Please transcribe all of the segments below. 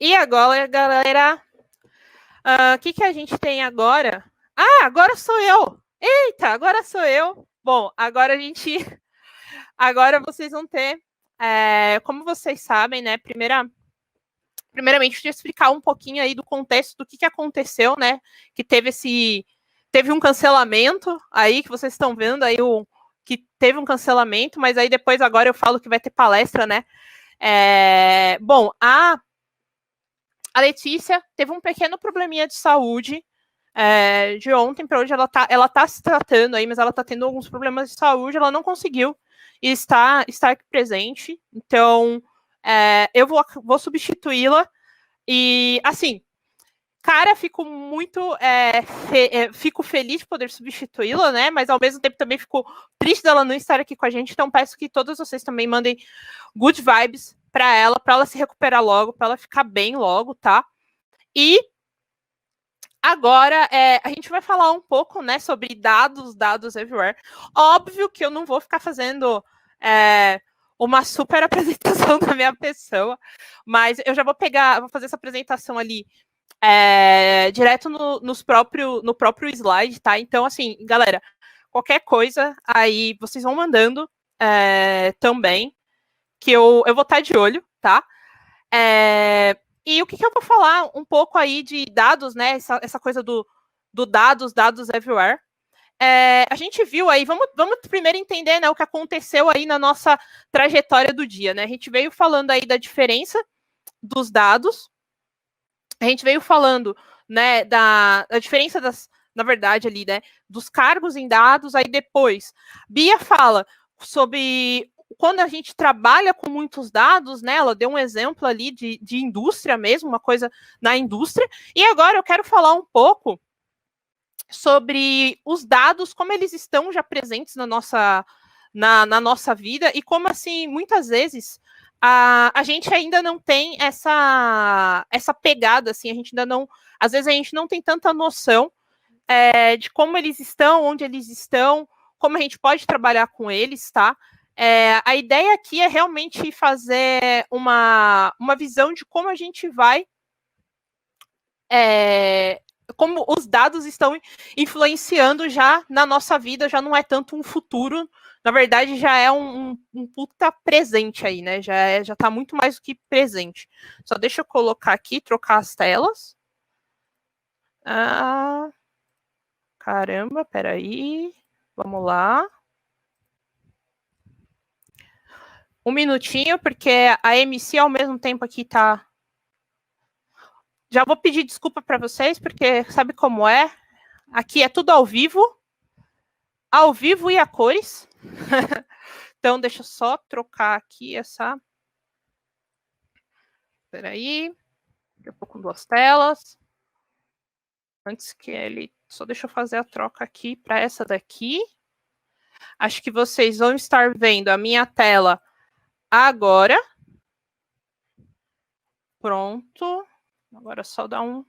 E agora, galera, o que a gente tem agora? Ah, agora sou eu! Eita, agora sou eu! Bom, agora vocês vão ter, como vocês sabem, né, primeiramente, deixa eu explicar um pouquinho aí do contexto do que aconteceu, né, que teve um cancelamento aí, que vocês estão vendo aí, que teve um cancelamento, mas aí depois agora eu falo que vai ter palestra, né. Bom, a Letícia teve um pequeno probleminha de saúde de ontem para hoje. Ela tá se tratando aí, mas ela tá tendo alguns problemas de saúde. Ela não conseguiu estar presente. Então, eu vou substituí-la. E, assim, cara, fico fico feliz de poder substituí-la, né? Mas, ao mesmo tempo, também fico triste dela não estar aqui com a gente. Então, peço que todos vocês também mandem good vibes para ela se recuperar logo, para ela ficar bem logo, tá? E agora a gente vai falar um pouco, né, sobre dados everywhere. Óbvio que eu não vou ficar fazendo uma super apresentação da minha pessoa, mas eu já vou fazer essa apresentação ali direto no próprio slide, tá? Então, assim, galera, qualquer coisa aí vocês vão mandando também, que eu vou estar de olho, tá? E o que eu vou falar um pouco aí de dados, né? Essa coisa do dados everywhere. A gente viu aí, vamos primeiro entender, né, o que aconteceu aí na nossa trajetória do dia, né? A gente veio falando aí da diferença dos dados, a gente veio falando, né, da diferença na verdade, ali, né, dos cargos em dados. Aí depois, Bia fala sobre quando a gente trabalha com muitos dados, né, ela deu um exemplo ali de indústria mesmo, uma coisa na indústria. E agora eu quero falar um pouco sobre os dados, como eles estão já presentes na nossa vida e como, assim, muitas vezes a gente ainda não tem essa pegada, assim, a gente ainda não, às vezes a gente não tem tanta noção de como eles estão, onde eles estão, como a gente pode trabalhar com eles, tá? A ideia aqui é realmente fazer uma visão de como a gente vai como os dados estão influenciando já na nossa vida, já não é tanto um futuro, na verdade já é um puta presente aí, né? Já tá muito mais do que presente. Só deixa eu colocar aqui, trocar as telas. Caramba, peraí. Vamos lá. Um minutinho, porque a MC ao mesmo tempo aqui tá... Já vou pedir desculpa para vocês, porque sabe como é? Aqui é tudo ao vivo e a cores. Então, deixa eu só trocar aqui essa... Peraí. Eu tô com duas telas. Antes que ele... Só deixa eu fazer a troca aqui para essa daqui. Acho que vocês vão estar vendo a minha tela agora. Pronto. Agora só dá um...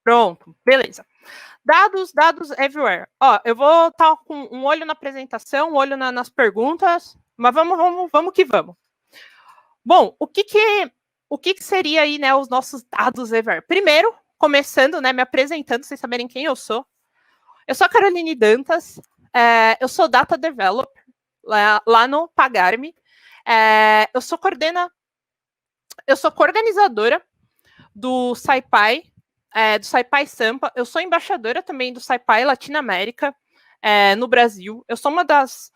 Pronto, beleza. Dados everywhere. Ó, eu vou estar com um olho na apresentação, um olho nas perguntas, mas vamos que vamos. Bom, o que seria aí, né, os nossos dados everywhere? Primeiro, começando, né, me apresentando, vocês saberem quem eu sou. Eu sou a Caroline Dantas, eu sou Data Developer lá no Pagar.me. Eu sou coorganizadora do SciPy, do SciPy Sampa. Eu sou embaixadora também do SciPy Latinoamérica, no Brasil. Eu sou uma das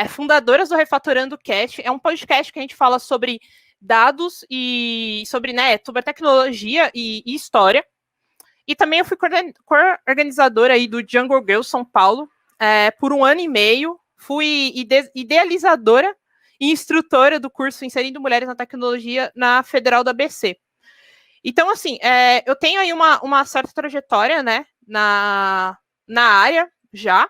fundadoras do Refatorando Cast. É um podcast que a gente fala sobre dados e sobre a tecnologia e história. E também eu fui coorganizadora aí do Jungle Girls São Paulo por 1 ano e meio. Fui idealizadora e instrutora do curso Inserindo Mulheres na Tecnologia na Federal da ABC. Então, assim, eu tenho aí uma certa trajetória, né, na área já.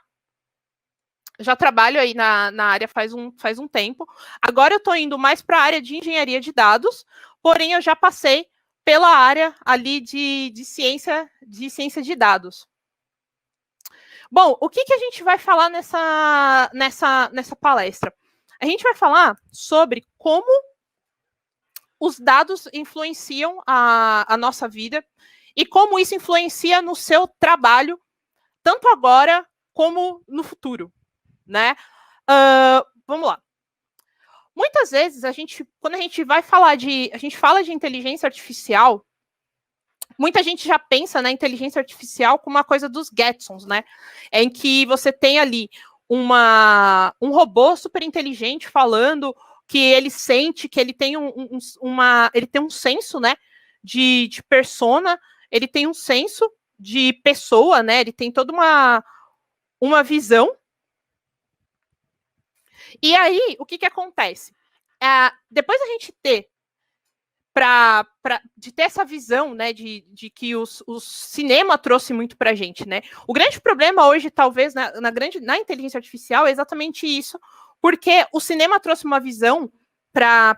Já trabalho aí na área faz um tempo. Agora eu estou indo mais para a área de engenharia de dados, porém eu já passei pela área ali de ciência de dados. Bom, o que a gente vai falar nessa palestra? A gente vai falar sobre como os dados influenciam a nossa vida e como isso influencia no seu trabalho, tanto agora como no futuro, né? Vamos lá. Muitas vezes, quando a gente fala de inteligência artificial, muita gente já pensa na inteligência artificial como uma coisa dos Jetsons, né? Em que você tem ali um robô super inteligente falando que ele sente, que ele tem ele tem um senso, né, de persona, ele tem um senso de pessoa, né? Ele tem toda uma visão. E aí, o que acontece? Depois a gente ter de ter essa visão, né, de que o cinema trouxe muito para a gente, né? O grande problema hoje, talvez, na inteligência artificial é exatamente isso, porque o cinema trouxe uma visão para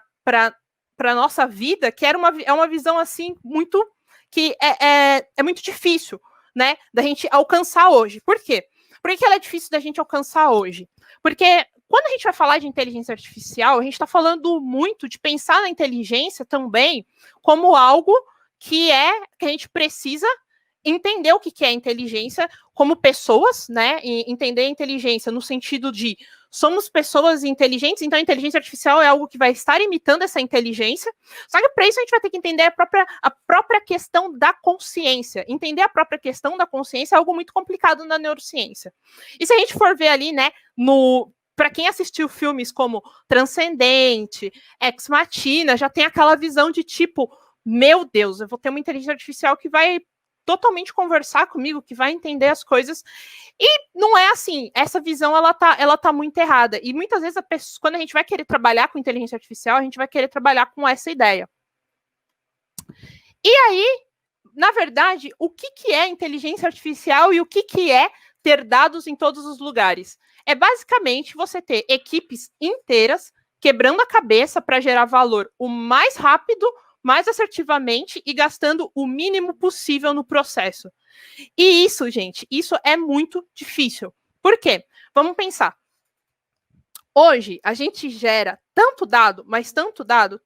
a nossa vida que é uma visão, assim, muito... que é muito difícil, né, da gente alcançar hoje. Por quê? Por que ela é difícil da gente alcançar hoje? Porque quando a gente vai falar de inteligência artificial, a gente está falando muito de pensar na inteligência também como algo que a gente precisa entender o que é inteligência como pessoas, né? E entender a inteligência no sentido de somos pessoas inteligentes, então a inteligência artificial é algo que vai estar imitando essa inteligência. Só que para isso a gente vai ter que entender a própria questão da consciência. Entender a própria questão da consciência é algo muito complicado na neurociência. E se a gente for ver ali, né, para quem assistiu filmes como Transcendente, Ex Machina, já tem aquela visão de tipo, meu Deus, eu vou ter uma inteligência artificial que vai totalmente conversar comigo, que vai entender as coisas. E não é assim. Essa visão, ela tá muito errada. E muitas vezes, quando a gente vai querer trabalhar com inteligência artificial, a gente vai querer trabalhar com essa ideia. E aí, na verdade, o que é inteligência artificial e o que é ter dados em todos os lugares? É basicamente você ter equipes inteiras quebrando a cabeça para gerar valor o mais rápido, mais assertivamente e gastando o mínimo possível no processo. E isso, gente, isso é muito difícil. Por quê? Vamos pensar. Hoje, a gente gera tanto dado, mas tanto dado,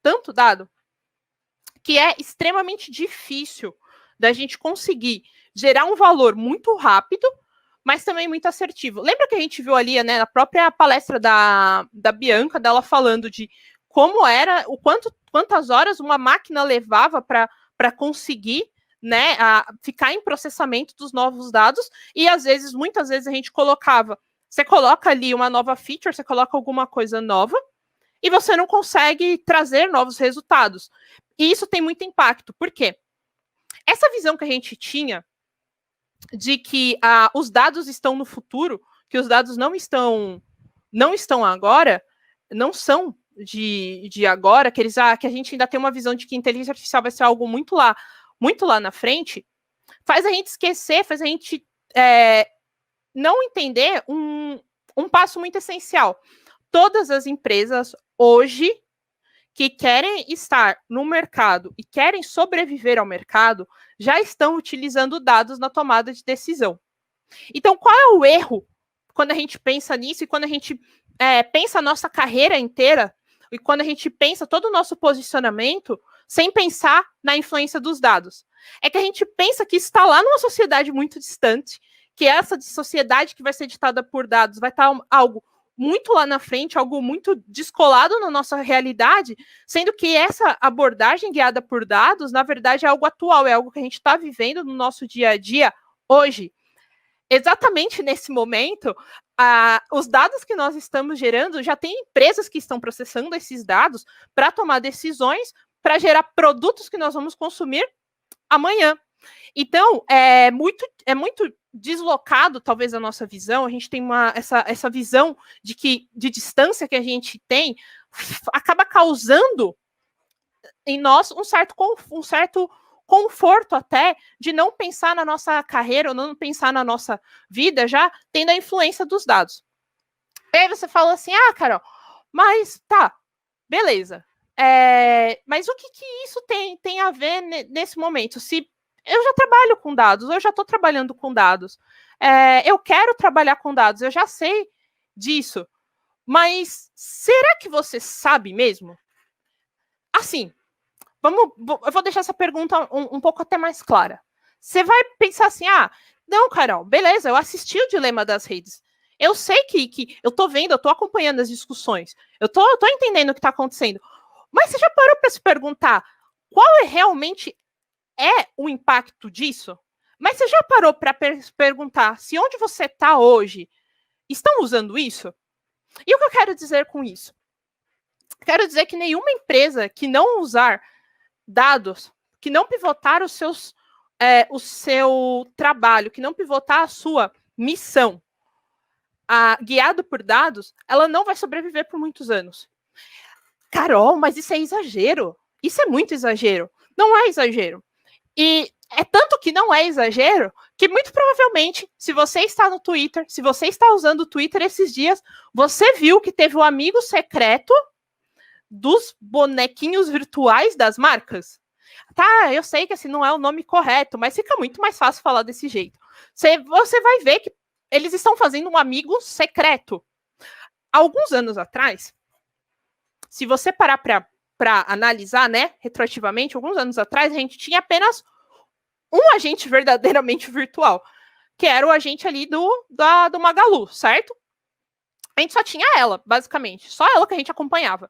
que é extremamente difícil da gente conseguir gerar um valor muito rápido, mas também muito assertivo. Lembra que a gente viu ali, né, na própria palestra da Bianca, dela falando de como era, quantas horas uma máquina levava para conseguir, né, ficar em processamento dos novos dados, e às vezes, muitas vezes a gente você coloca ali uma nova feature, você coloca alguma coisa nova, e você não consegue trazer novos resultados. E isso tem muito impacto. Por quê? Essa visão que a gente tinha de que os dados estão no futuro, que os dados não estão agora, não são de agora, que a gente ainda tem uma visão de que inteligência artificial vai ser algo muito lá na frente, faz a gente esquecer, faz a gente não entender um passo muito essencial. Todas as empresas hoje que querem estar no mercado e querem sobreviver ao mercado já estão utilizando dados na tomada de decisão. Então, qual é o erro quando a gente pensa nisso e quando a gente pensa a nossa carreira inteira e quando a gente pensa todo o nosso posicionamento sem pensar na influência dos dados? É que a gente pensa que está lá numa sociedade muito distante, que essa sociedade que vai ser ditada por dados vai estar algo muito lá na frente, algo muito descolado na nossa realidade, sendo que essa abordagem guiada por dados, na verdade, é algo atual, é algo que a gente está vivendo no nosso dia a dia hoje. Exatamente nesse momento, os dados que nós estamos gerando, já tem empresas que estão processando esses dados para tomar decisões, para gerar produtos que nós vamos consumir amanhã. Então, é muito deslocado, talvez, a nossa visão. A gente tem essa visão de distância que a gente tem, acaba causando em nós um certo conforto até de não pensar na nossa carreira ou não pensar na nossa vida, já tendo a influência dos dados. E aí você fala assim, Carol, mas tá, beleza. Mas o que isso tem a ver nesse momento? Se Eu já trabalho com dados, eu já estou trabalhando com dados. Eu quero trabalhar com dados, eu já sei disso. Mas será que você sabe mesmo? Assim, eu vou deixar essa pergunta um pouco até mais clara. Você vai pensar assim, não, Carol, beleza, eu assisti o Dilema das Redes. Eu sei que eu tô vendo, eu tô acompanhando as discussões, eu tô entendendo o que tá acontecendo. Mas você já parou para se perguntar qual realmente é o impacto disso? Mas você já parou para perguntar se onde você está hoje estão usando isso? E o que eu quero dizer com isso? Quero dizer que nenhuma empresa que não usar dados, que não pivotar o seu trabalho, que não pivotar a sua missão, guiado por dados, ela não vai sobreviver por muitos anos. Carol, mas isso é exagero. Isso é muito exagero. Não é exagero. E é tanto que não é exagero que muito provavelmente, se você está no Twitter, se você está usando o Twitter esses dias, você viu que teve um amigo secreto dos bonequinhos virtuais das marcas. Tá, eu sei que assim não é o nome correto, mas fica muito mais fácil falar desse jeito. Você vai ver que eles estão fazendo um amigo secreto. Alguns anos atrás, se você parar para analisar, né, retroativamente, alguns anos atrás, a gente tinha apenas um agente verdadeiramente virtual, que era o agente ali do Magalu, certo? A gente só tinha ela, basicamente. Só ela que a gente acompanhava.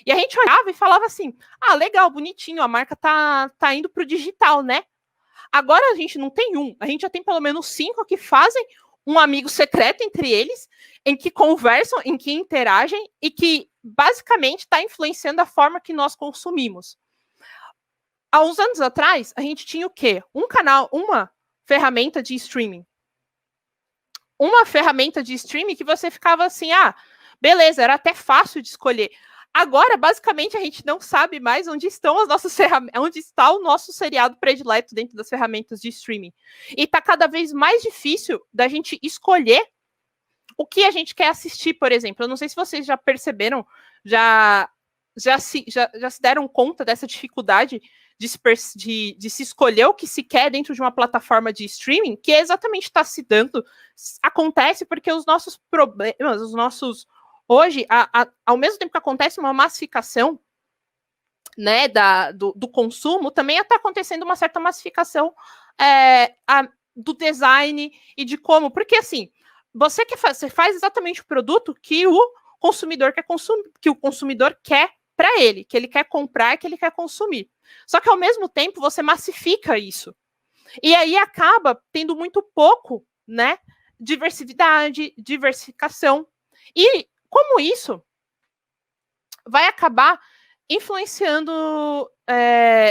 E a gente olhava e falava assim, legal, bonitinho, a marca tá indo pro digital, né? Agora a gente não tem um, a gente já tem pelo menos 5 que fazem um amigo secreto entre eles, em que conversam, em que interagem e que basicamente está influenciando a forma que nós consumimos. Há uns anos atrás, a gente tinha o quê? Um canal, uma ferramenta de streaming. Uma ferramenta de streaming que você ficava assim, beleza, era até fácil de escolher. Agora, basicamente, a gente não sabe mais onde estão as nossas ferramentas, onde está o nosso seriado predileto dentro das ferramentas de streaming. E está cada vez mais difícil da gente escolher o que a gente quer assistir, por exemplo. Eu não sei se vocês já perceberam, já se deram conta dessa dificuldade de se escolher o que se quer dentro de uma plataforma de streaming, que exatamente está se dando, acontece porque os nossos problemas, hoje, ao mesmo tempo que acontece uma massificação, né, do consumo, também está acontecendo uma certa massificação do design e de como, porque assim, você faz exatamente o produto que o consumidor quer consumir, que o consumidor quer para ele, que ele quer comprar, que ele quer consumir. Só que ao mesmo tempo você massifica isso. E aí acaba tendo muito pouco, né, diversificação. E como isso vai acabar influenciando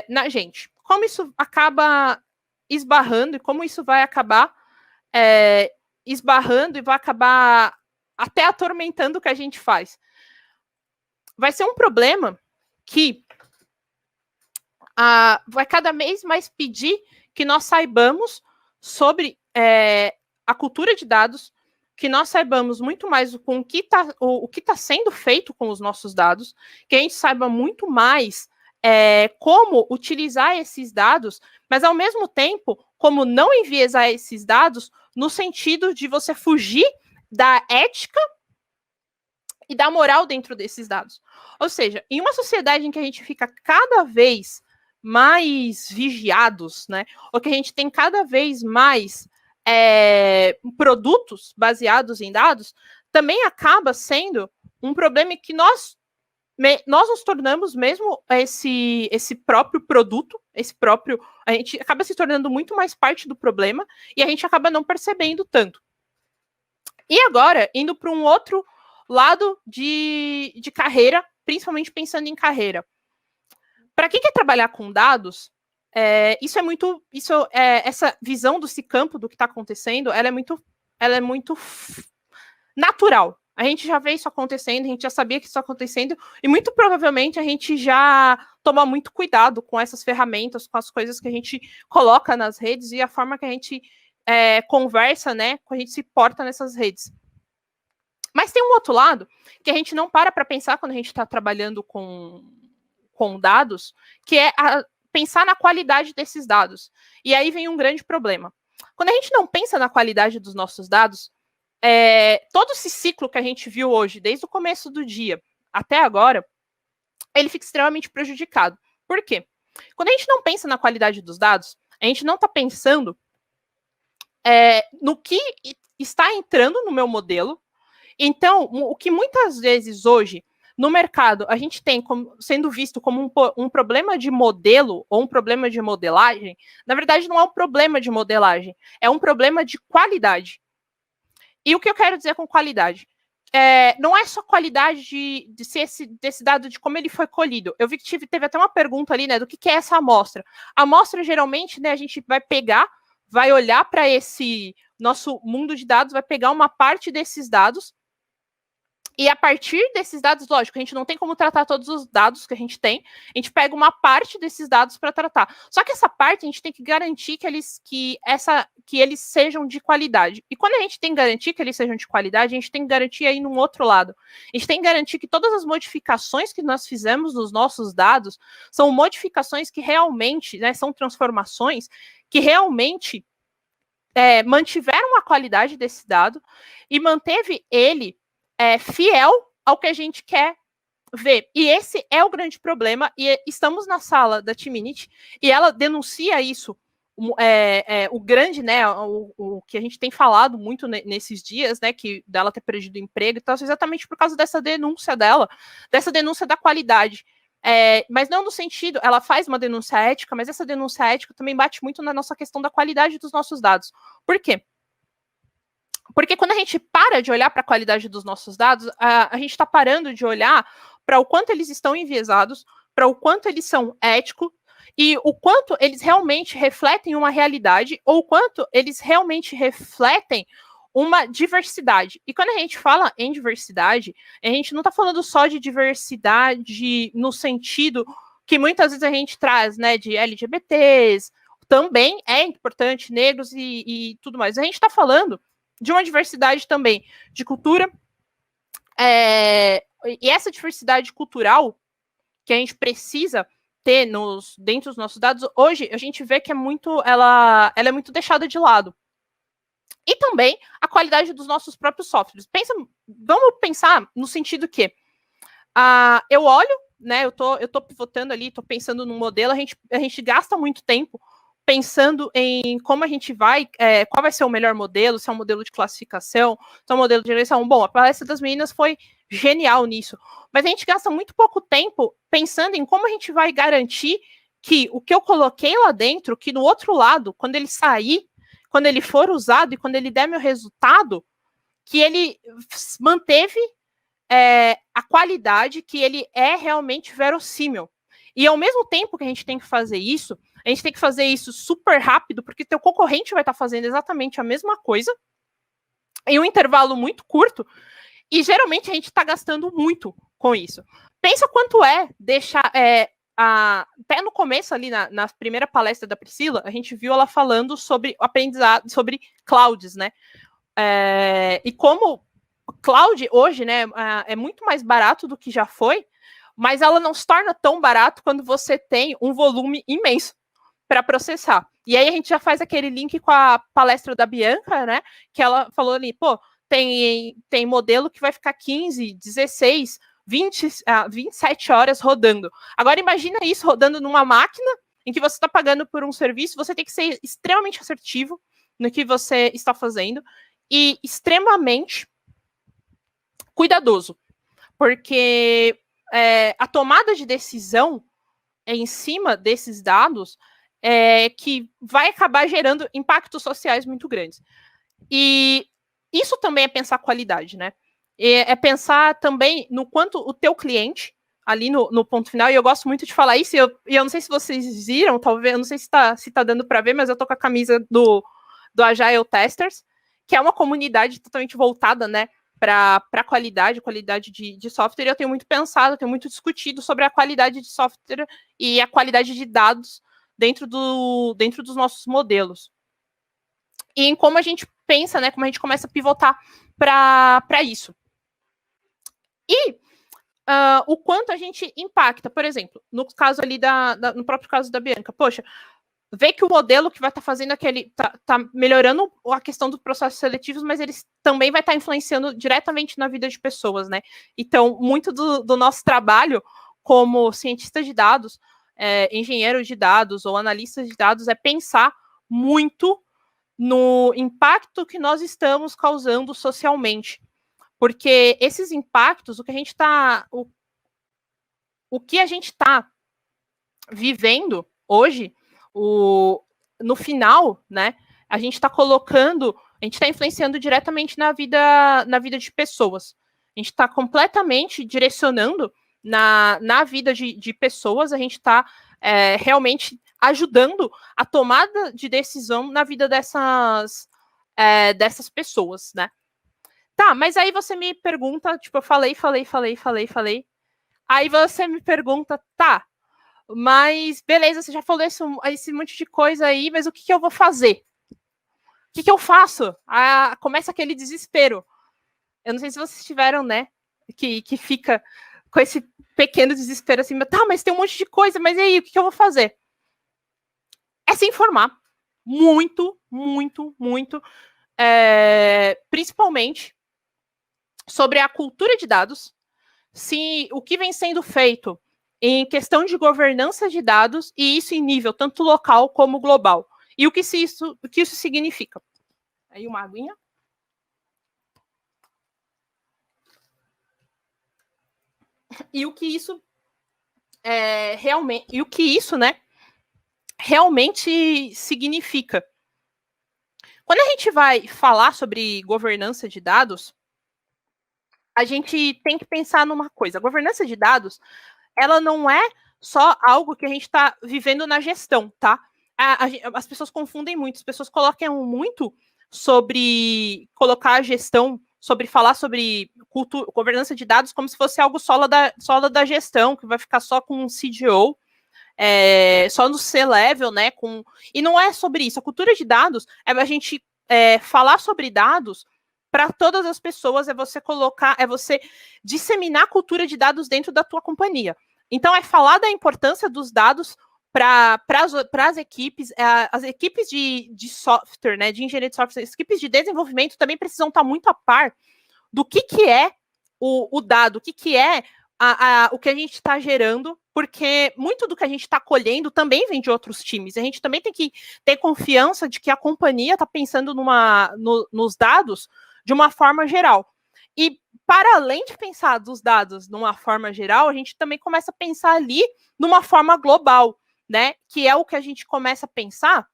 na gente? Como isso acaba esbarrando e como isso vai acabar esbarrando e vai acabar até atormentando o que a gente faz? Vai ser um problema que vai cada vez mais pedir que nós saibamos sobre a cultura de dados, que nós saibamos muito mais com o que está sendo feito com os nossos dados, que a gente saiba muito mais como utilizar esses dados, mas ao mesmo tempo, como não enviesar esses dados no sentido de você fugir da ética e da moral dentro desses dados. Ou seja, em uma sociedade em que a gente fica cada vez mais vigiados, né? Ou que a gente tem cada vez mais produtos baseados em dados, também acaba sendo um problema que nós nos tornamos mesmo esse próprio produto, a gente acaba se tornando muito mais parte do problema e a gente acaba não percebendo tanto. E agora, indo para um outro lado de carreira, principalmente pensando em carreira. Para quem quer trabalhar com dados, essa visão desse campo do que está acontecendo, ela é muito natural. A gente já vê isso acontecendo, a gente já sabia que isso acontecendo, e muito provavelmente a gente já toma muito cuidado com essas ferramentas, com as coisas que a gente coloca nas redes e a forma que a gente conversa, né, que a gente se porta nessas redes. Mas tem um outro lado que a gente não para pensar quando a gente está trabalhando com dados, que é pensar na qualidade desses dados. E aí vem um grande problema. Quando a gente não pensa na qualidade dos nossos dados, todo esse ciclo que a gente viu hoje, desde o começo do dia até agora, ele fica extremamente prejudicado. Por quê? Quando a gente não pensa na qualidade dos dados, a gente não está pensando no que está entrando no meu modelo. Então, o que muitas vezes hoje no mercado a gente tem sendo visto como um problema de modelo ou um problema de modelagem, na verdade não é um problema de modelagem, é um problema de qualidade. E o que eu quero dizer com qualidade? Não é só qualidade desse dado, de como ele foi colhido. Eu vi que teve até uma pergunta ali, né, do que é essa amostra. A amostra, geralmente, né, a gente vai pegar, vai olhar para esse nosso mundo de dados, vai pegar uma parte desses dados, e a partir desses dados, lógico, a gente não tem como tratar todos os dados que a gente tem, a gente pega uma parte desses dados para tratar. Só que essa parte a gente tem que garantir que eles sejam de qualidade. E quando a gente tem que garantir que eles sejam de qualidade, a gente tem que garantir aí num outro lado. A gente tem que garantir que todas as modificações que nós fizemos nos nossos dados são modificações que realmente, né, são transformações que realmente mantiveram a qualidade desse dado e manteve ele fiel ao que a gente quer ver. E esse é o grande problema, e estamos na sala da Tminit, e ela denuncia isso, o grande, né, o que a gente tem falado muito nesses dias, né, que dela ter perdido o emprego e tal, exatamente por causa dessa denúncia dela, dessa denúncia da qualidade. Mas não no sentido, ela faz uma denúncia ética, mas essa denúncia ética também bate muito na nossa questão da qualidade dos nossos dados. Por quê? Porque quando a gente para de olhar para a qualidade dos nossos dados, a gente está parando de olhar para o quanto eles estão enviesados, para o quanto eles são éticos e o quanto eles realmente refletem uma realidade ou o quanto eles realmente refletem uma diversidade. E quando a gente fala em diversidade, a gente não está falando só de diversidade no sentido que muitas vezes a gente traz, né, de LGBTs, também é importante, negros e tudo mais. A gente está falando de uma diversidade também de cultura, e essa diversidade cultural que a gente precisa ter dentro dos nossos dados, hoje a gente vê que ela é muito deixada de lado. E também a qualidade dos nossos próprios softwares. Vamos pensar no sentido que eu olho, né, eu tô pivotando ali, tô pensando num modelo, a gente gasta muito tempo pensando em como a gente qual vai ser o melhor modelo, se é um modelo de classificação, se é um modelo de direção. Bom, a palestra das meninas foi genial nisso, mas a gente gasta muito pouco tempo pensando em como a gente vai garantir que o que eu coloquei lá dentro, que no outro lado, quando ele sair, quando ele for usado e quando ele der meu resultado, que ele manteve a qualidade, que ele é realmente verossímil. E ao mesmo tempo que a gente tem que fazer isso, a gente tem que fazer isso super rápido, porque teu concorrente vai estar fazendo exatamente a mesma coisa em um intervalo muito curto, e geralmente a gente está gastando muito com isso. Pensa quanto deixar... até no começo ali, na primeira palestra da Priscila, a gente viu ela falando sobre aprendizado, sobre clouds, né? E como cloud hoje, né, é muito mais barato do que já foi, mas ela não se torna tão barato quando você tem um volume imenso para processar. E aí a gente já faz aquele link com a palestra da Bianca, né, que ela falou ali, pô, tem modelo que vai ficar 15, 16, 20, 27 horas rodando. Agora imagina isso rodando numa máquina em que você está pagando por um serviço, você tem que ser extremamente assertivo no que você está fazendo e extremamente cuidadoso, porque a tomada de decisão em cima desses dados que vai acabar gerando impactos sociais muito grandes. E isso também é pensar qualidade, né? É pensar também no quanto o teu cliente, ali no ponto final, e eu gosto muito de falar isso, e eu não sei se vocês viram, talvez, eu não sei se tá dando para ver, mas eu tô com a camisa do Agile Testers, que é uma comunidade totalmente voltada, né, para qualidade de software, e eu tenho muito pensado, tenho muito discutido sobre a qualidade de software e a qualidade de dados dentro dos nossos modelos. E em como a gente pensa, né, como a gente começa a pivotar para isso. E o quanto a gente impacta. Por exemplo, no caso ali no próprio caso da Bianca, poxa, vê que o modelo que vai estar fazendo aquele tá melhorando a questão dos processos seletivos, mas eles também vai estar influenciando diretamente na vida de pessoas, né? Então, muito do nosso trabalho como cientista de dados, engenheiro de dados ou analista de dados é pensar muito no impacto que nós estamos causando socialmente. Porque esses impactos, o que a gente está. O que a gente está vivendo hoje, no final, né? A gente está colocando, a gente está influenciando diretamente na vida de pessoas. A gente está completamente direcionando na vida de pessoas, a gente está realmente ajudando a tomada de decisão na vida dessas pessoas, né? Tá, mas aí você me pergunta, tipo, eu falei. Aí você me pergunta, tá, mas beleza, você já falou esse monte de coisa aí, mas o que eu vou fazer? O que eu faço? Começa aquele desespero. Eu não sei se vocês tiveram, né, que fica com esse pequeno desespero assim, tá, mas tem um monte de coisa, mas e aí, o que eu vou fazer? É se informar. Muito, muito, muito. Principalmente sobre a cultura de dados, se o que vem sendo feito em questão de governança de dados, e isso em nível tanto local como global. E o que isso significa? Aí uma aguinha. E o que isso realmente, né, realmente significa. Quando a gente vai falar sobre governança de dados, a gente tem que pensar numa coisa. A governança de dados, ela não é só algo que a gente está vivendo na gestão, tá? As pessoas confundem muito, as pessoas colocam muito sobre colocar a gestão, sobre falar sobre governança de dados como se fosse algo só da gestão, que vai ficar só com um CDO, só no C-level, né? E não é sobre isso. A cultura de dados é a gente falar sobre dados para todas as pessoas, é você disseminar a cultura de dados dentro da tua companhia. Então, é falar da importância dos dados para as equipes, as equipes de software, né, de engenharia de software, as equipes de desenvolvimento também precisam estar muito a par do que é o dado, o que é o que a gente está gerando, porque muito do que a gente está colhendo também vem de outros times. A gente também tem que ter confiança de que a companhia está pensando nos dados de uma forma geral. E para além de pensar dos dados de uma forma geral, a gente também começa a pensar ali numa forma global, né? Que é o que a gente começa a pensar,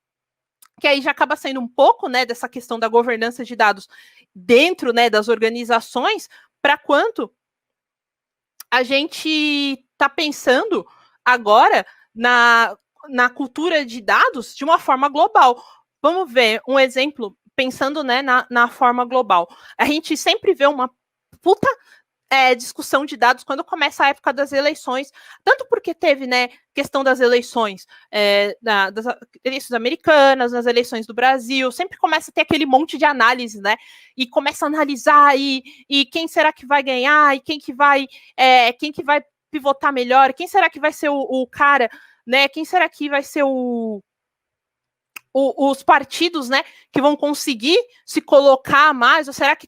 que aí já acaba sendo um pouco, né, dessa questão da governança de dados dentro, né, das organizações, para quanto a gente está pensando agora na cultura de dados de uma forma global. Vamos ver um exemplo, pensando, né, na forma global. A gente sempre vê uma puta discussão de dados quando começa a época das eleições, tanto porque teve, né, questão das eleições, das eleições americanas, nas eleições do Brasil, sempre começa a ter aquele monte de análise, né, e começa a analisar e quem será que vai ganhar, e quem que vai pivotar melhor, quem será que vai ser o cara, né, quem será que vai ser os partidos, né, que vão conseguir se colocar mais, ou será que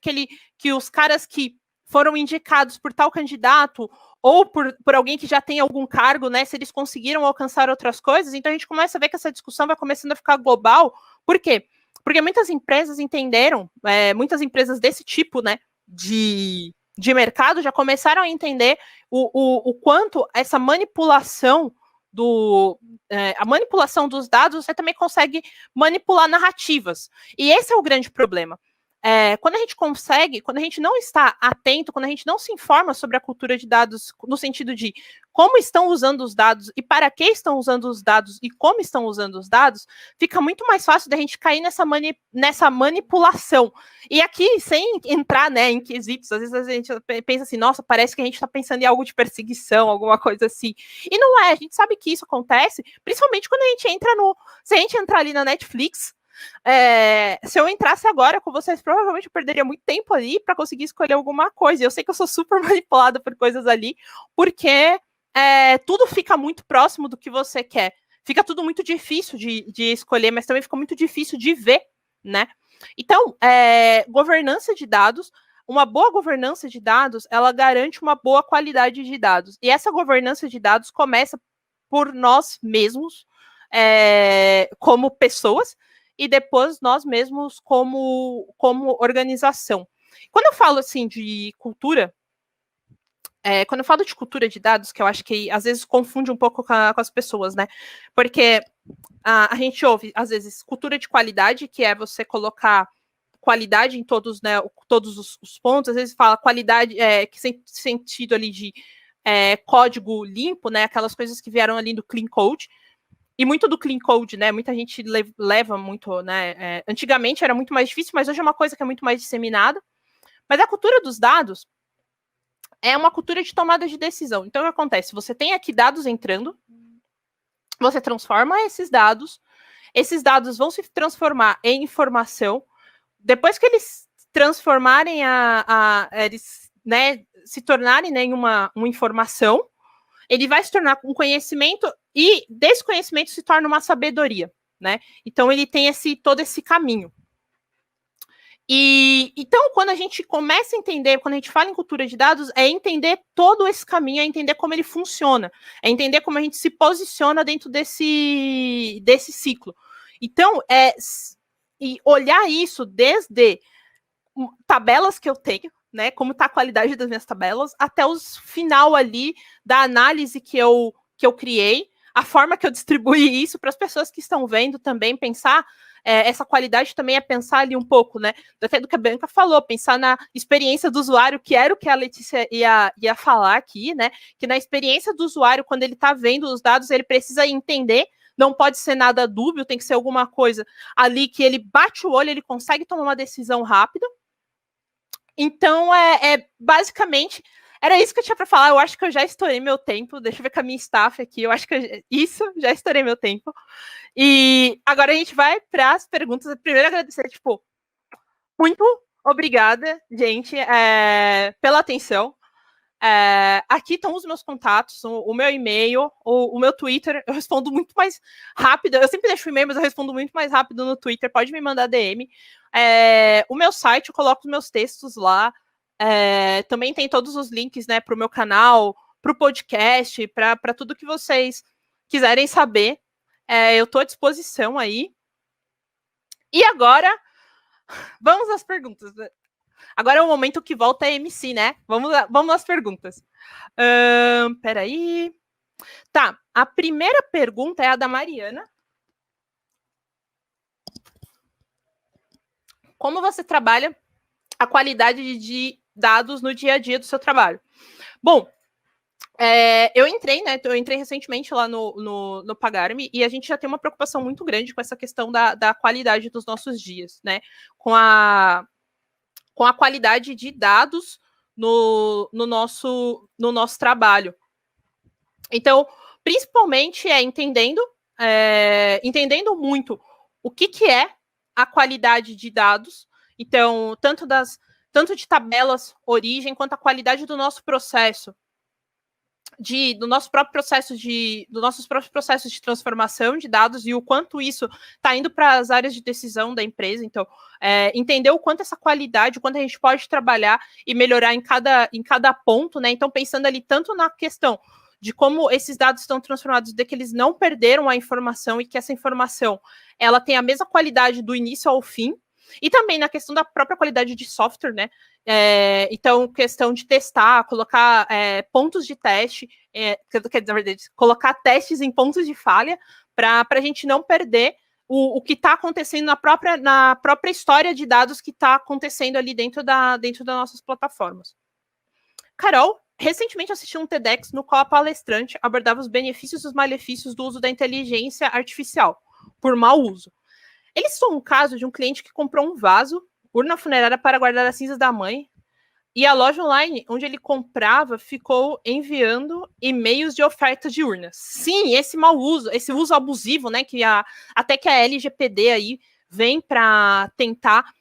os caras que foram indicados por tal candidato ou por alguém que já tem algum cargo, né, se eles conseguiram alcançar outras coisas. Então a gente começa a ver que essa discussão vai começando a ficar global. Por quê? Porque muitas empresas entenderam, muitas empresas desse tipo, né, de mercado já começaram a entender o quanto essa manipulação a manipulação dos dados, você também consegue manipular narrativas. E esse é o grande problema. Quando a gente não está atento, quando a gente não se informa sobre a cultura de dados, no sentido de como estão usando os dados e para que estão usando os dados e como estão usando os dados, fica muito mais fácil da gente cair nessa manipulação. E aqui, sem entrar, né, em quesitos, às vezes a gente pensa assim, nossa, parece que a gente está pensando em algo de perseguição, alguma coisa assim. E não é, a gente sabe que isso acontece, principalmente quando a gente entra se a gente entrar ali na Netflix, Se eu entrasse agora com vocês, provavelmente eu perderia muito tempo ali para conseguir escolher alguma coisa. Eu sei que eu sou super manipulada por coisas ali, porque tudo fica muito próximo do que você quer. Fica tudo muito difícil de escolher, mas também fica muito difícil de ver, né? Então, governança de dados, uma boa governança de dados, ela garante uma boa qualidade de dados. E essa governança de dados começa por nós mesmos, como pessoas, e depois nós mesmos como organização. Quando eu falo assim de cultura, quando eu falo de cultura de dados, que eu acho que às vezes confunde um pouco com as pessoas, né? Porque a gente ouve, às vezes, cultura de qualidade, que é você colocar qualidade em todos, né, todos os pontos, às vezes fala qualidade, que sentido ali de código limpo, né, aquelas coisas que vieram ali do Clean Code, e muito do Clean Code, né, muita gente leva muito, né, antigamente era muito mais difícil, mas hoje é uma coisa que é muito mais disseminada, mas a cultura dos dados é uma cultura de tomada de decisão. Então, o que acontece? Você tem aqui dados entrando, você transforma esses dados vão se transformar em informação. Depois que eles transformarem eles, né, se tornarem, né, em uma informação, ele vai se tornar um conhecimento e desse conhecimento se torna uma sabedoria, né? Então ele tem todo esse caminho. E então, quando a gente começa a entender, quando a gente fala em cultura de dados, é entender todo esse caminho, é entender como ele funciona, é entender como a gente se posiciona dentro desse ciclo. Então, e olhar isso desde tabelas que eu tenho, né? Como está a qualidade das minhas tabelas, até o final ali da análise que eu criei, a forma que eu distribuí isso para as pessoas que estão vendo também pensar. Essa qualidade também é pensar ali um pouco, né? Até do que a Bianca falou, pensar na experiência do usuário, que era o que a Letícia ia falar aqui, né? Que na experiência do usuário, quando ele está vendo os dados, ele precisa entender, não pode ser nada dúbio, tem que ser alguma coisa ali que ele bate o olho, ele consegue tomar uma decisão rápida. Então, basicamente, era isso que eu tinha para falar. Eu acho que eu já estourei meu tempo. Deixa eu ver com a minha staff aqui. Eu acho que já estourei meu tempo. E agora a gente vai para as perguntas. Primeiro, agradecer, muito obrigada, gente, pela atenção. Aqui estão os meus contatos, o meu e-mail, o meu Twitter. Eu respondo muito mais rápido. Eu sempre deixo o e-mail, mas eu respondo muito mais rápido no Twitter. Pode me mandar DM. O meu site, eu coloco os meus textos lá. Também tem todos os links, né, para o meu canal, para o podcast, para tudo que vocês quiserem saber. Eu estou à disposição aí. E agora, vamos às perguntas. Agora é o momento que volta a MC, né? Vamos às perguntas. Peraí. Tá, a primeira pergunta é a da Mariana. Como você trabalha a qualidade de dados no dia a dia do seu trabalho? Bom, eu entrei, né? Eu entrei recentemente lá no Pagar.me e a gente já tem uma preocupação muito grande com essa questão da qualidade dos nossos dias, né? Com a qualidade de dados no nosso trabalho. Então, principalmente entendendo muito o que é a qualidade de dados. Então, tanto de tabelas origem, quanto a qualidade do nosso processo, dos nossos próprios processos de transformação de dados e o quanto isso está indo para as áreas de decisão da empresa. Então, entender o quanto essa qualidade, o quanto a gente pode trabalhar e melhorar em cada ponto, né? Então, pensando ali tanto na questão de como esses dados estão transformados, de que eles não perderam a informação e que essa informação ela tem a mesma qualidade do início ao fim, e também na questão da própria qualidade de software, né? Então, questão de testar, colocar pontos de teste, quer dizer, colocar testes em pontos de falha para a gente não perder o que está acontecendo na própria história de dados que está acontecendo ali dentro das nossas plataformas. Carol, recentemente assisti um TEDx no qual a palestrante abordava os benefícios e os malefícios do uso da inteligência artificial por mau uso. Eles são um caso de um cliente que comprou um vaso, urna funerária para guardar as cinzas da mãe, e a loja online onde ele comprava ficou enviando e-mails de ofertas de urnas. Sim, esse mau uso, esse uso abusivo, né, até que a LGPD aí vem para tentar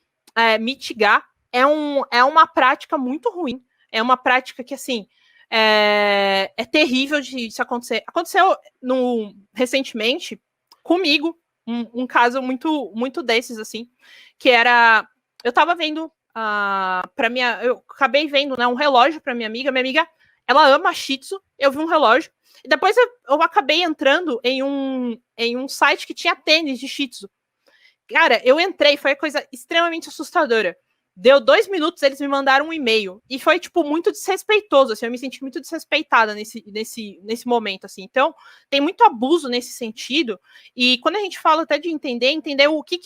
mitigar, é uma prática muito ruim. É uma prática que, assim, é terrível de isso acontecer. Aconteceu recentemente comigo, um caso muito desses, assim, que era... Eu tava vendo eu acabei vendo, né, um relógio para minha amiga, ela ama Shih Tzu, eu vi um relógio, e depois eu acabei entrando em um site que tinha tênis de Shih Tzu. Cara, eu entrei, foi coisa extremamente assustadora. Deu 2 minutos, eles me mandaram um e-mail. E foi, tipo, muito desrespeitoso, assim. Eu me senti muito desrespeitada nesse momento, assim. Então, tem muito abuso nesse sentido. E quando a gente fala até de entender o que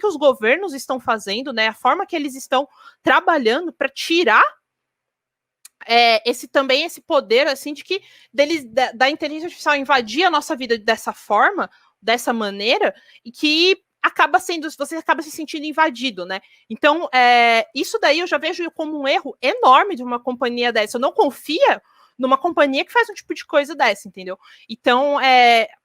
os governos estão fazendo, né? A forma que eles estão trabalhando para tirar esse poder, assim, de que da inteligência artificial invadir a nossa vida dessa forma, dessa maneira, e que você acaba se sentindo invadido, né? Então, isso daí eu já vejo como um erro enorme de uma companhia dessa. Eu não confia numa companhia que faz um tipo de coisa dessa, entendeu? Então,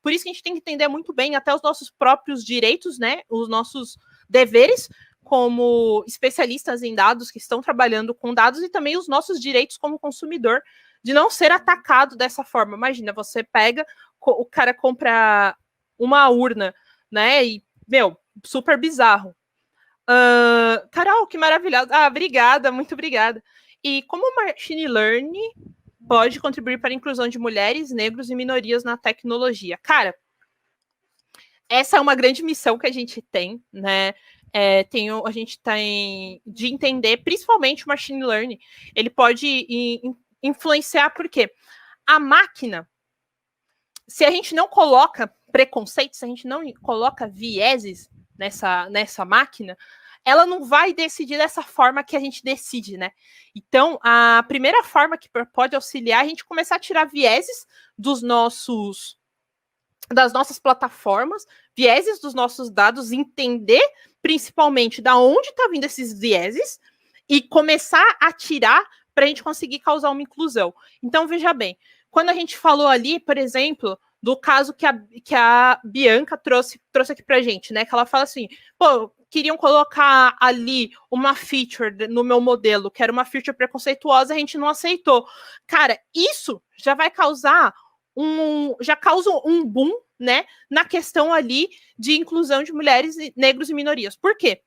por isso que a gente tem que entender muito bem até os nossos próprios direitos, né? Os nossos deveres como especialistas em dados que estão trabalhando com dados e também os nossos direitos como consumidor de não ser atacado dessa forma. Imagina, você pega, o cara compra uma urna, né? E, meu, super bizarro. Carol, que maravilhosa. Obrigada, muito obrigada. E como o machine learning pode contribuir para a inclusão de mulheres, negros e minorias na tecnologia? Cara, essa é uma grande missão que a gente tem, né? A gente tem de entender, principalmente o machine learning, ele pode influenciar, porque a máquina, se a gente não coloca preconceitos, se a gente não coloca vieses nessa máquina, ela não vai decidir dessa forma que a gente decide, né? Então, a primeira forma que pode auxiliar é a gente começar a tirar vieses das nossas plataformas, vieses dos nossos dados, entender principalmente da onde está vindo esses vieses e começar a tirar para a gente conseguir causar uma inclusão. Então, veja bem, quando a gente falou ali, por exemplo, do caso que a Bianca trouxe aqui para a gente, né? Que ela fala assim, pô, queriam colocar ali uma feature no meu modelo, que era uma feature preconceituosa, a gente não aceitou. Cara, isso já vai causar já causa um boom, né, na questão ali de inclusão de mulheres, negros e minorias. Por quê?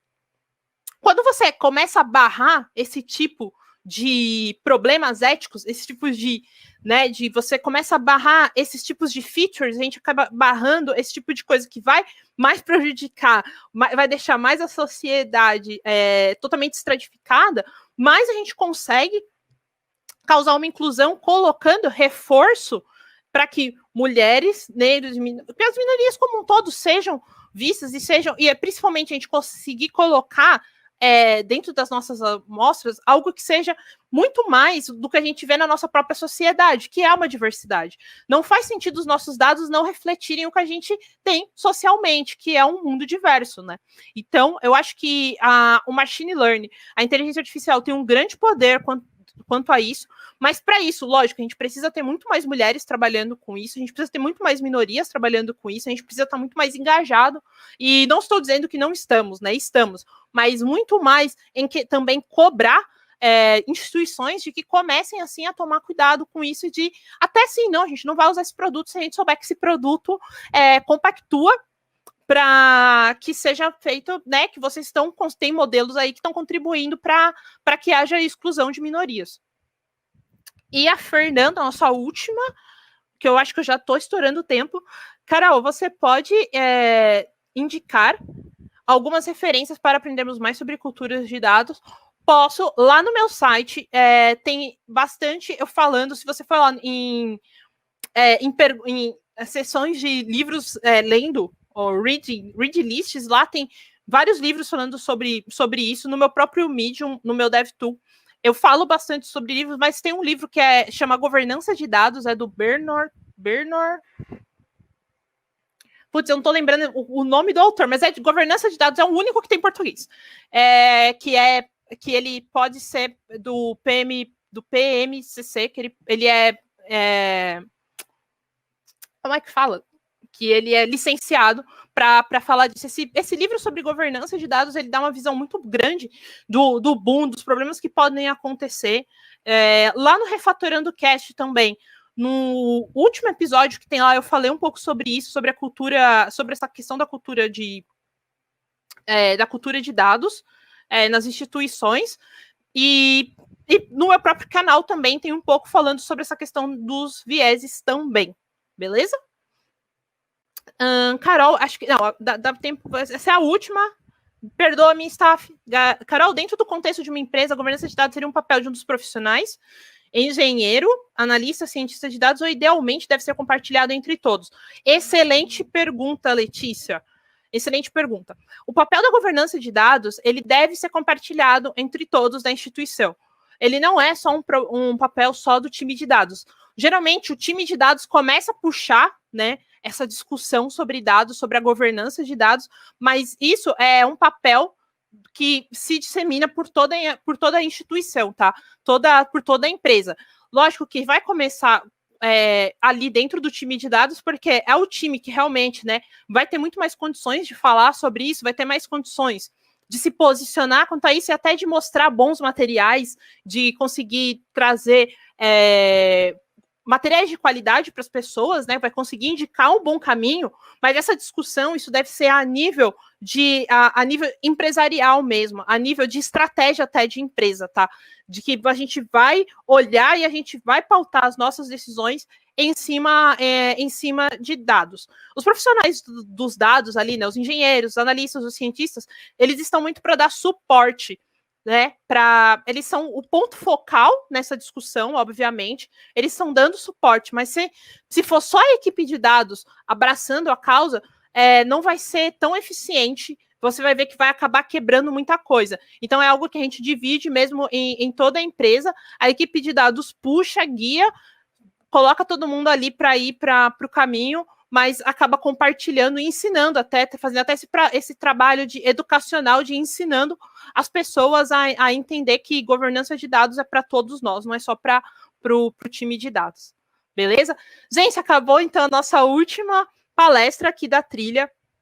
Quando você começa a barrar esse tipo de problemas éticos, esse tipo de você começa a barrar esses tipos de features, a gente acaba barrando esse tipo de coisa que vai mais prejudicar, vai deixar mais a sociedade totalmente estratificada, mais a gente consegue causar uma inclusão colocando reforço para que mulheres, negros, que as minorias como um todo sejam vistas e principalmente a gente conseguir colocar dentro das nossas amostras algo que seja muito mais do que a gente vê na nossa própria sociedade, que é uma diversidade. Não faz sentido os nossos dados não refletirem o que a gente tem socialmente, que é um mundo diverso, né? Então, eu acho que o machine learning, a inteligência artificial tem um grande poder quanto a isso, mas para isso, lógico, a gente precisa ter muito mais mulheres trabalhando com isso, a gente precisa ter muito mais minorias trabalhando com isso, a gente precisa estar muito mais engajado, e não estou dizendo que não estamos, né? Estamos, mas muito mais em que também cobrar instituições de que comecem assim a tomar cuidado com isso, de até assim, não, a gente não vai usar esse produto se a gente souber que esse produto compactua para que seja feito, né, que vocês têm modelos aí que estão contribuindo para que haja exclusão de minorias. E a Fernanda, nossa última, que eu acho que eu já estou estourando o tempo. Carol, você pode indicar algumas referências para aprendermos mais sobre culturas de dados? Posso, lá no meu site, tem bastante eu falando, se você for lá em sessões de livros lendo, ou read lists, lá tem vários livros falando sobre isso, no meu próprio Medium, no meu DevTool. Eu falo bastante sobre livros, mas tem um livro que chama Governança de Dados, é do Bernard. Putz, eu não tô lembrando o nome do autor, mas de Governança de Dados, é o único que tem em português. Que ele pode ser do PMCC, que ele como é que fala? Que ele é licenciado para falar disso. Esse livro sobre governança de dados, ele dá uma visão muito grande do boom, dos problemas que podem acontecer. Lá no Refatorando Cast também, no último episódio que tem lá, eu falei um pouco sobre isso, sobre a cultura, sobre essa questão da cultura de dados nas instituições, e no meu próprio canal também tem um pouco falando sobre essa questão dos vieses também, beleza? Carol, acho que não, dá tempo, essa é a última. Perdoa-me, staff. Carol, dentro do contexto de uma empresa, a governança de dados seria um papel de um dos profissionais, engenheiro, analista, cientista de dados, ou idealmente deve ser compartilhado entre todos? Excelente pergunta, Letícia. Excelente pergunta. O papel da governança de dados, ele deve ser compartilhado entre todos da instituição. Ele não é só um papel só do time de dados. Geralmente, o time de dados começa a puxar, né, essa discussão sobre dados, sobre a governança de dados, mas isso é um papel que se dissemina por toda a instituição, tá? Por toda a empresa. Lógico que vai começar ali dentro do time de dados, porque é o time que realmente, né, vai ter muito mais condições de falar sobre isso, vai ter mais condições de se posicionar quanto a isso e até de mostrar bons materiais, de conseguir trazer materiais de qualidade para as pessoas, né? Vai conseguir indicar um bom caminho, mas essa discussão, isso deve ser a nível empresarial mesmo, a nível de estratégia até de empresa, tá? De que a gente vai olhar e a gente vai pautar as nossas decisões em cima de dados. Os profissionais dos dados ali, né? Os engenheiros, os analistas, os cientistas, eles estão muito para dar suporte, né? Eles são o ponto focal nessa discussão, obviamente. Eles estão dando suporte, mas se for só a equipe de dados abraçando a causa, não vai ser tão eficiente. Você vai ver que vai acabar quebrando muita coisa. Então, é algo que a gente divide mesmo em toda a empresa. A equipe de dados puxa, guia, coloca todo mundo ali para ir para o caminho, mas acaba compartilhando e ensinando fazendo até esse trabalho educacional de ensinando as pessoas a entender que governança de dados é para todos nós, não é só para o time de dados. Beleza? Gente, acabou então a nossa última palestra aqui da trilha.